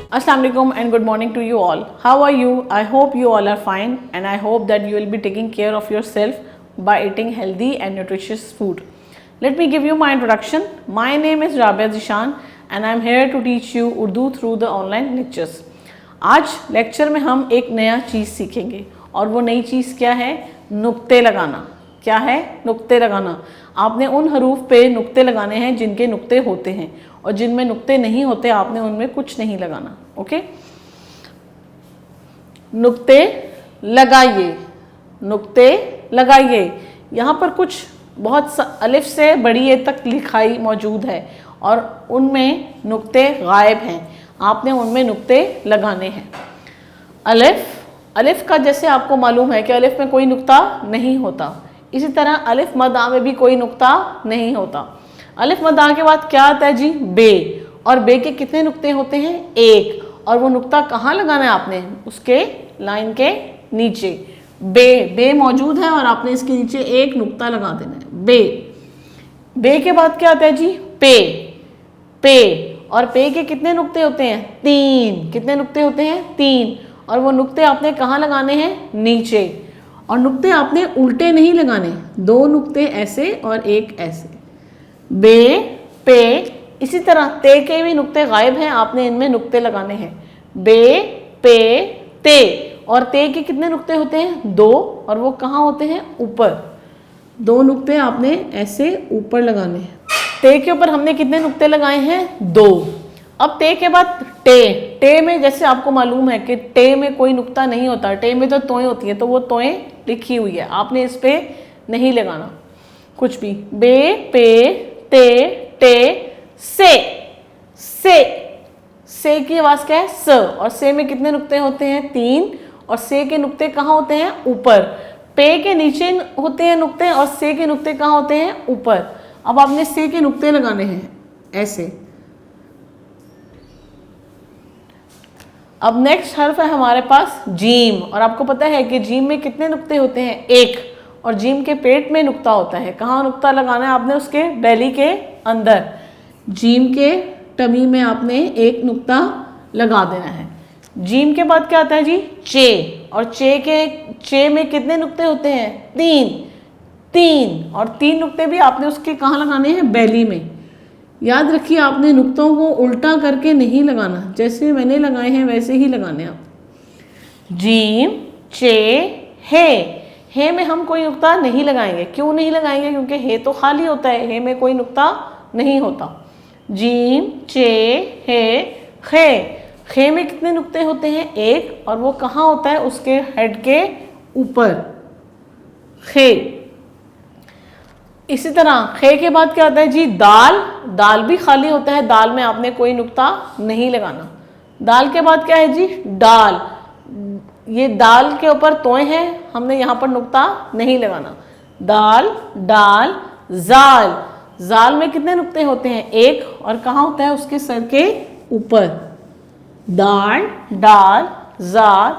Assalamu alaikum and good morning to you all. How are you? I hope you all are fine and I hope that you will be taking care of yourself by eating healthy and nutritious food. Let me give you my introduction. My name is Rabia Zishan and I am here to teach you Urdu through the online lectures. आज lecture में हम एक नया चीज़ सीखेंगे और वो नई चीज़ क्या है? नुक्ते लगाना। क्या है? नुक्ते लगाना। आपने उन हरूफ पे नुक्ते लगाने हैं जिनके नुक्ते होते हैं और जिनमें नुक्ते नहीं होते आपने उनमें कुछ नहीं लगाना। ओके, नुक्ते लगाइए, नुक्ते लगाइए। यहाँ पर कुछ बहुत अलिफ से बड़ी ए तक लिखाई मौजूद है और उनमें नुक्ते गायब हैं, आपने उनमें नुक्ते लगाने हैं। अलिफ, अलिफ का जैसे आपको मालूम है कि अलिफ में कोई नुक्ता नहीं होता, इसी तरह अलिफ मद आ में भी कोई नुक्ता नहीं होता। अलिफ मद आ के बाद क्या आता है जी? बे। और बे के कितने नुक्ते होते हैं? एक। और वो नुक्ता कहाँ लगाना है आपने? उसके लाइन के नीचे। बे, बे मौजूद है और आपने इसके नीचे एक नुक्ता लगा देना है। बे। बे के बाद क्या आता है जी? पे। पे। और पे के कितने नुक्ते होते हैं? तीन। कितने नुक्ते होते हैं? तीन। और वो नुक्ते आपने कहाँ लगाने हैं? नीचे। और नुक्ते आपने उल्टे नहीं लगाने, दो नुक्ते ऐसे और एक ऐसे। बे, पे। इसी तरह ते के भी नुक्ते गायब हैं, आपने इनमें नुक्ते लगाने हैं। बे, पे, ते। और ते के कितने नुक्ते होते हैं? दो। और वो कहाँ होते हैं? ऊपर। दो नुक्ते आपने ऐसे ऊपर लगाने हैं। ते के ऊपर हमने कितने नुक्ते लगाए हैं? दो। अब ते के बाद टे। टे में जैसे आपको मालूम है कि टे में कोई नुक्ता नहीं होता, टे में तो तोएं होती है, तो वो तोएं लिखी हुई है, आपने इस पे नहीं लगाना कुछ भी। बे, पे, ते, टे, से। से की आवाज क्या है? स। और से में कितने नुक्ते होते हैं? तीन। और से के नुक्ते कहाँ होते हैं? ऊपर। पे के नीचे होते हैं नुक्ते और से के नुक्ते कहाँ होते हैं? ऊपर। अब आपने से के नुक्ते लगाने हैं ऐसे। अब नेक्स्ट हर्फ है हमारे पास जीम, और आपको पता है कि जीम में कितने नुक्ते होते हैं? एक। और जीम के पेट में नुक्ता होता है, कहाँ नुक्ता लगाना है आपने? उसके बेली के अंदर। जीम के टमी में आपने एक नुक्ता लगा देना है। जीम के बाद क्या आता है जी? चे। और चे में कितने नुक्ते होते हैं? तीन। तीन। और तीन नुक्ते भी आपने उसके कहाँ लगाने हैं? बेली में। याद रखिए आपने नुक्तों को उल्टा करके नहीं लगाना, जैसे मैंने लगाए हैं वैसे ही लगाने आप। जीम, चे, हे में हम कोई नुक्ता नहीं लगाएंगे। क्यों नहीं लगाएंगे? क्योंकि हे तो खाली होता है, हे में कोई नुक्ता नहीं होता। जीम, चे, खे में कितने नुक्ते होते हैं? एक। और वो कहाँ होता है? उसके हेड के ऊपर। खे। इसी तरह खे के बाद क्या आता है जी? दाल। दाल भी खाली होता है, दाल में आपने कोई नुक्ता नहीं लगाना। दाल के बाद क्या है जी? डाल। ये दाल के ऊपर तोय है, हमने यहाँ पर नुक्ता नहीं लगाना। दाल, डाल, जाल। जाल में कितने नुक्ते होते हैं? एक। और कहाँ होता है? उसके सर के ऊपर। दाल, डाल, जाल,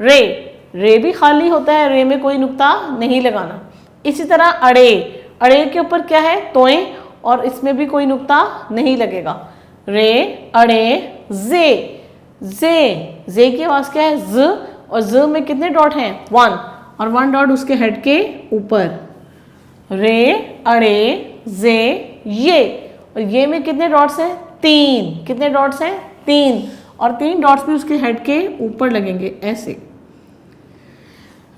रे भी खाली होता है, रे में कोई नुक्ता नहीं लगाना। इसी तरह अड़े। अड़े के ऊपर क्या है? तोय, और इसमें भी कोई नुक्ता नहीं लगेगा। रे, अड़े, जे की आवाज क्या है? ज। और ज में कितने डॉट हैं? वन। और वन डॉट उसके हेड के ऊपर। रे, अड़े, जे, ये। और ये में कितने डॉट्स हैं? तीन। कितने डॉट्स हैं? तीन। और तीन डॉट्स भी उसके हेड के ऊपर लगेंगे ऐसे।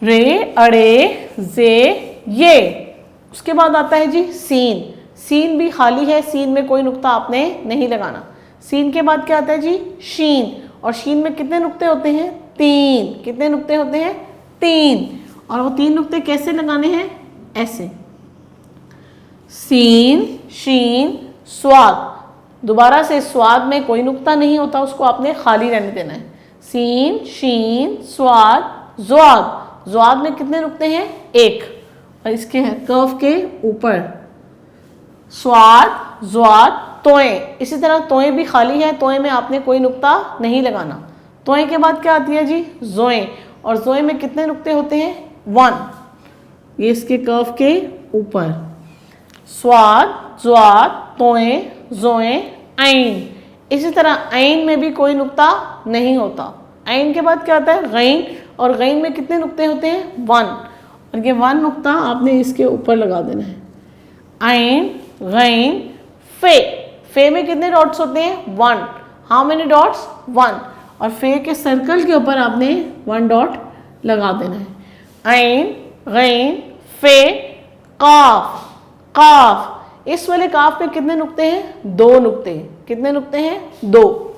रे, अड़े, जे, ये। उसके बाद आता है जी सीन। सीन भी खाली है, सीन में कोई नुक्ता आपने नहीं लगाना। सीन के बाद क्या आता है जी? शीन। और शीन में कितने नुक्ते होते हैं? तीन। कितने नुक्ते होते हैं? तीन। और वो तीन नुक्ते कैसे लगाने हैं? ऐसे। सीन, शीन, स्वाद। दोबारा से स्वाद में कोई नुक्ता नहीं होता, उसको आपने खाली रहने देना है। सीन, शीन, स्वाद, ज्वाद। ज्वाद में कितने नुक्ते हैं? एक। और इसके कर्व के ऊपर। स्वाद, ज्वाद, तोय। इसी तरह तोय भी खाली है, तोय में आपने कोई नुक्ता नहीं लगाना। तोय के बाद क्या आती है जी? जोए। और जोए में कितने नुक्ते होते हैं? वन। ये इसके कर्व के ऊपर। स्वाद, ज्वाद, तोय, जोए, ऐन। इसी तरह ऐन में भी कोई नुक्ता नहीं होता। ऐन के बाद क्या आता है? गैन, और गैन में कितने नुक्ते होते हैं? 1, और ये 1 नुक्ता आपने इसके ऊपर लगा देना है। ऐन, गैन, फे। फे में कितने डॉट्स होते हैं? 1। How many dots? 1। और फे के सर्कल के ऊपर आपने 1 डॉट लगा देना है। ऐन, गैन, फे, काफ। काफ, इस वाले काफ में कितने नुक्ते हैं? 2 नुक्ते। कितने नुक्ते हैं? 2।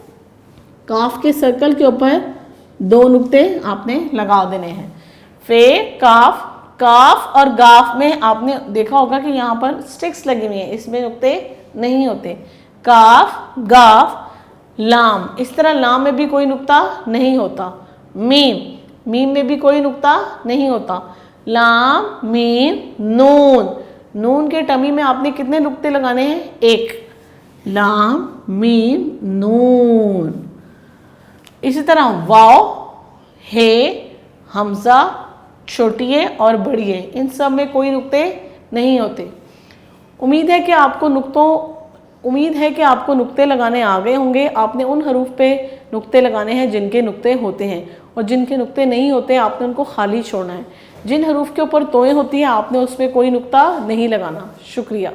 काफ के सर्कल के ऊपर 2 नुक्ते आपने लगा देने हैं। फे, काफ। काफ और गाफ में आपने देखा होगा कि यहाँ पर स्टिक्स लगी हुई हैं, इसमें नुक्ते नहीं होते। काफ, गाफ, लाम, इस तरह लाम में भी कोई नुक्ता नहीं होता। मीम, मीम में भी कोई नुक्ता नहीं होता। लाम, मीम, नून, नून के टमी में आपने कितने नुक्ते लगाने हैं? 1। लाम, मीम, नून। इसी तरह वाव, हे, हमजा, छोटी ए और बड़ी ए, इन सब में कोई नुक्ते नहीं होते। उम्मीद है कि आपको नुक्ते लगाने आ गए होंगे। आपने उन हरूफ पे नुक्ते लगाने हैं जिनके नुक्ते होते हैं, और जिनके नुक्ते नहीं होते आपने उनको खाली छोड़ना है। जिन हरूफ के ऊपर तोएं होती हैं आपने उसमें कोई नुक्ता नहीं लगाना। शुक्रिया।